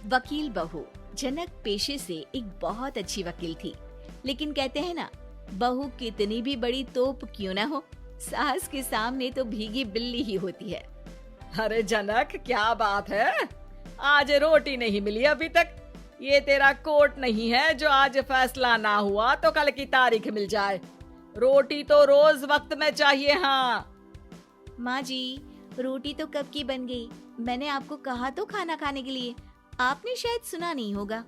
वकील बहू जनक पेशे से एक बहुत अच्छी वकील थी, लेकिन कहते हैं ना, बहू कितनी भी बड़ी तोप क्यों ना हो, सास के सामने तो भीगी बिल्ली ही होती है। अरे जनक, क्या बात है, आज रोटी नहीं मिली अभी तक। ये तेरा कोर्ट नहीं है जो आज फैसला ना हुआ तो कल की तारीख मिल जाए। रोटी तो रोज वक्त में चाहिए। हाँ माँ जी, रोटी तो कब की बन गई। मैंने आपको कहा तो खाना खाने के लिए, आपने शायद सुना नहीं होगा।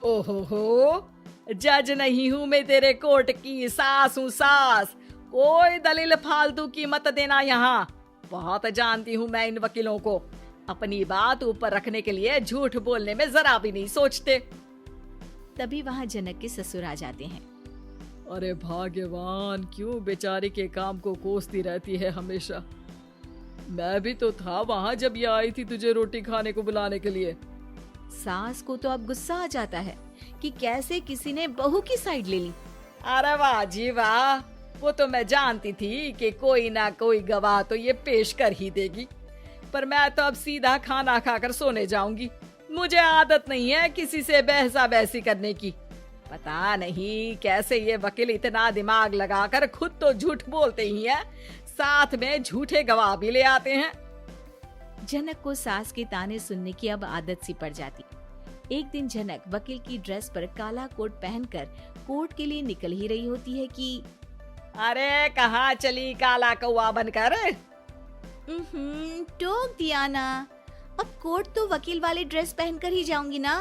ओहो, जज नहीं हूँ मैं तेरे कोर्ट की, सास हूँ सास। कोई दलील फालतू की मत देना यहाँ। बहुत जानती हूँ मैं इन वकीलों को, अपनी बात ऊपर रखने के लिए झूठ बोलने में जरा भी नहीं सोचते। तभी वहाँ जनक के ससुर आ जाते हैं। अरे भाग्यवान, क्यों बेचारी के काम को कोसती रहती है हमेशा। मैं भी तो था वहाँ जब ये आई थी तुझे रोटी खाने को बुलाने के लिए। सास को तो अब गुस्सा आ जाता है कि कैसे किसी ने बहू की साइड ले ली। अरे वाह जी वाह, वो तो मैं जानती थी कि कोई ना कोई गवाह तो ये पेश कर ही देगी। पर मैं तो अब सीधा खाना खाकर सोने जाऊंगी। मुझे आदत नहीं है किसी से बहसा बहसी करने की। पता नहीं कैसे ये वकील इतना दिमाग लगाकर खुद तो झूठ बोलते ही हैं, साथ में झूठे गवाह भी ले आते हैं। जनक को सास के ताने सुनने की अब आदत सी पड़ जाती। एक दिन जनक वकील की ड्रेस पर काला कोट पहनकर कोर्ट के लिए निकल ही रही होती है कि अरे कहाँ चली काला कौवा बनकर। टोक दिया ना, अब कोर्ट तो वकील वाली ड्रेस पहनकर ही जाऊंगी ना।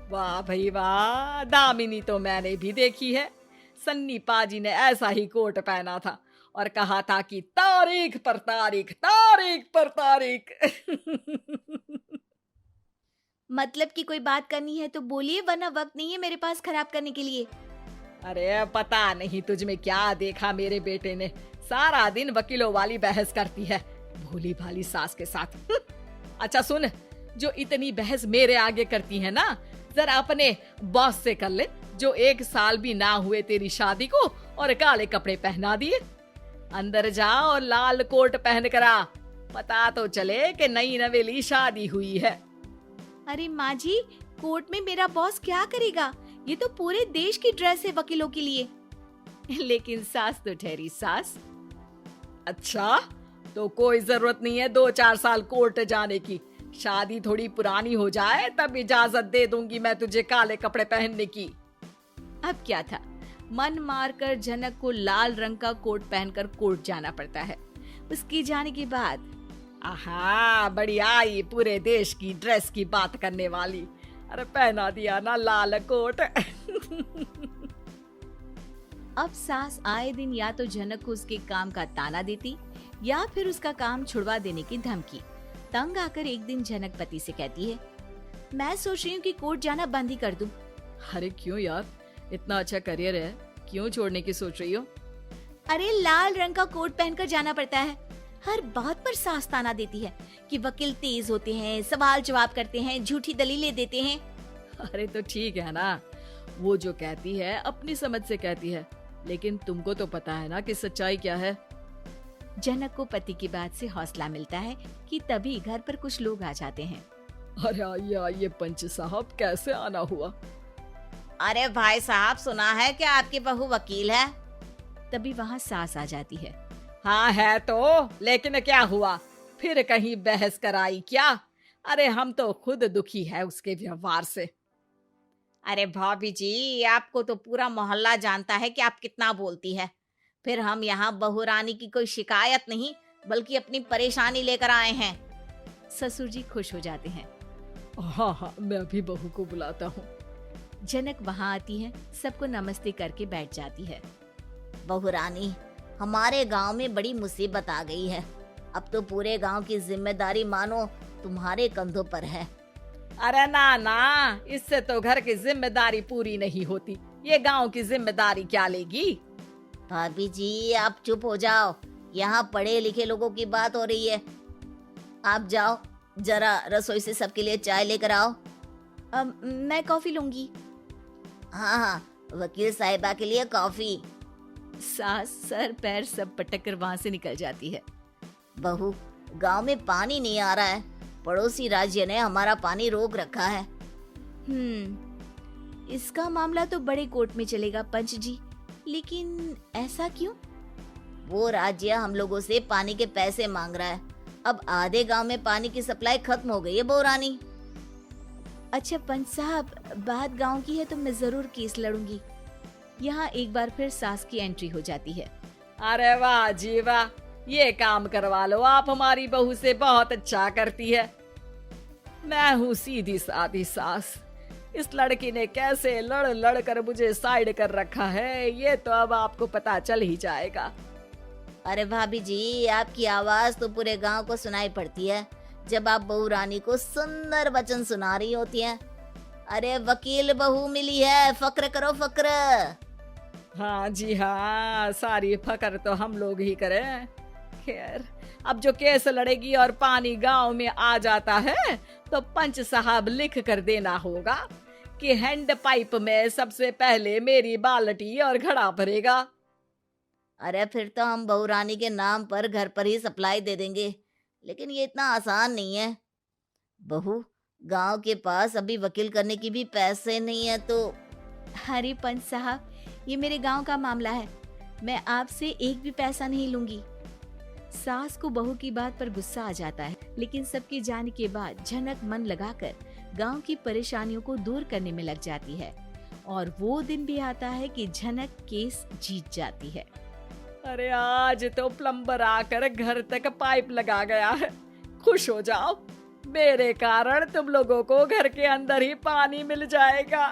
वाह भाई वाह, दामिनी तो मैंने भी देखी है। सन्नी पाजी ने ऐसा ही कोट पहना था और कहा था कि तारीख पर तारीख, तारीख पर तारीख। मतलब कि कोई बात करनी है तो बोलिए, वरना वक्त नहीं है मेरे पास खराब करने के लिए। अरे पता नहीं तुझ में क्या देखा मेरे बेटे ने, सारा दिन वकीलों वाली बहस करती है भोली भाली सास के साथ। अच्छा सुन, जो इतनी बहस मेरे आगे करती है ना, जरा अपने बॉस से कर ले, जो 1 साल भी ना हुए तेरी शादी को और काले कपड़े पहना दिए। अंदर जा और लाल कोट पहन कर आ, पता तो चले कि नई नवेली शादी हुई है। अरे माँ जी, कोर्ट में मेरा बॉस क्या करेगा, ये तो पूरे देश की ड्रेस है वकीलों के लिए। लेकिन सास तो ठहरी सास। अच्छा, तो कोई जरूरत नहीं है 2-4 साल कोर्ट जाने की। शादी थोड़ी पुरानी हो जाए तब इजाजत दे दूंगी मैं तुझे काले कपड़े पहनने की। अब क्या था, मन मारकर जनक को लाल रंग का कोट पहनकर कोर्ट जाना पड़ता है। उसके जाने के बाद आहा, बड़ी आई पूरे देश की ड्रेस की बात करने वाली। अरे पहना दिया ना लाल कोट। अब सास आए दिन या तो जनक को उसके काम का ताना देती या फिर उसका काम छुड़वा देने की धमकी। तंग आकर एक दिन जनक पति से कहती है, मैं सोच रही हूँ कि कोर्ट जाना बंद ही कर दूं। अरे क्यों यार, इतना अच्छा करियर है, क्यों छोड़ने की सोच रही हो? अरे लाल रंग का कोट पहनकर जाना पड़ता है। हर बात पर सास ताना देती है कि वकील तेज होते हैं, सवाल जवाब करते हैं, झूठी दलीलें देते हैं। अरे तो ठीक है ना, वो जो कहती है अपनी समझ से कहती है, लेकिन तुमको तो पता है ना कि सच्चाई क्या है। जनक को पति की बात से हौसला मिलता है कि तभी घर पर कुछ लोग आ जाते हैं। अरे आइए आइए पंच साहब, कैसे आना हुआ? अरे भाई साहब, सुना है कि आपकी बहू वकील है। तभी वहाँ सास आ जाती है। हाँ है तो, लेकिन क्या हुआ, फिर कहीं बहस कराई क्या? अरे हम तो खुद दुखी है उसके व्यवहार से। अरे भाभी जी, आपको तो पूरा मोहल्ला जानता है कि आप कितना बोलती है। फिर हम यहाँ बहू रानी की कोई शिकायत नहीं, बल्कि अपनी परेशानी लेकर आए हैं। ससुर जी खुश हो जाते हैं। हाँ हाँ, मैं भी बहू को बुलाता हूँ। जनक वहाँ आती है, सबको नमस्ते करके बैठ जाती है। बहू रानी, हमारे गांव में बड़ी मुसीबत आ गई है। अब तो पूरे गांव की जिम्मेदारी मानो तुम्हारे कंधों पर है। अरे ना ना, इससे तो घर की जिम्मेदारी पूरी नहीं होती, ये गांव की जिम्मेदारी क्या लेगी? भाभी जी, आप चुप हो जाओ, यहाँ पढ़े लिखे लोगों की बात हो रही है। आप जाओ, जरा रसोई से सबके लिए चाय लेकर आओ। मैं कॉफी लूंगी। हाँ हाँ, वकील साहिबा के लिए कॉफी। सास सर पैर सब पटक कर वहाँ से निकल जाती है। बहू, गांव में पानी नहीं आ रहा है, पड़ोसी राज्य ने हमारा पानी रोक रखा है। इसका मामला तो बड़े कोर्ट में चलेगा पंच जी, लेकिन ऐसा क्यों? वो राज्य हम लोगों से पानी के पैसे मांग रहा है। अब आधे गांव में पानी की सप्लाई खत्म हो गई है बहुरानी। अच्छा पंच साहब, बात गांव की है तो मैं जरूर केस लड़ूंगी। यहाँ एक बार फिर सास की एंट्री हो जाती है। अरे वाह जी वाह, ये काम करवा लो, आप हमारी बहू से बहुत अच्छा करती है। मैं हूँ सीधी सादी सास। इस लड़की ने कैसे लड़ लड़ कर मुझे साइड कर रखा है, ये तो अब आपको पता चल ही जाएगा। अरे भाभी जी, आपकी आवाज तो पूरे गांव को सुनाई पड़ती है जब आप बहू रानी को सुंदर वचन सुना रही होती हैं। अरे वकील बहू मिली है, फक्र करो फक्र। हाँ जी हाँ, सारी फकर तो हम लोग ही करें। खैर, अब जो केस लड़ेगी और पानी गांव में आ जाता है तो पंच साहब लिख कर देना होगा कि हैंड पाइप में सबसे पहले मेरी बाल्टी और घड़ा भरेगा। अरे फिर तो हम बहू रानी के नाम पर घर पर ही सप्लाई दे देंगे, लेकिन ये इतना आसान नहीं है। बहू, गांव के पास अभी वकील करने की भी पैसे नहीं है तो। अरे पंच साहब, ये मेरे गांव का मामला है, मैं आपसे एक भी पैसा नहीं लूंगी। सास को बहू की बात पर गुस्सा आ जाता है, लेकिन सबके जाने के बाद झनक मन लगाकर गांव की परेशानियों को दूर करने में लग जाती है। और वो दिन भी आता है कि झनक केस जीत जाती है। अरे आज तो प्लम्बर आकर घर तक पाइप लगा गया है। खुश हो जाओ, मेरे कारण तुम लोगों को घर के अंदर ही पानी मिल जाएगा।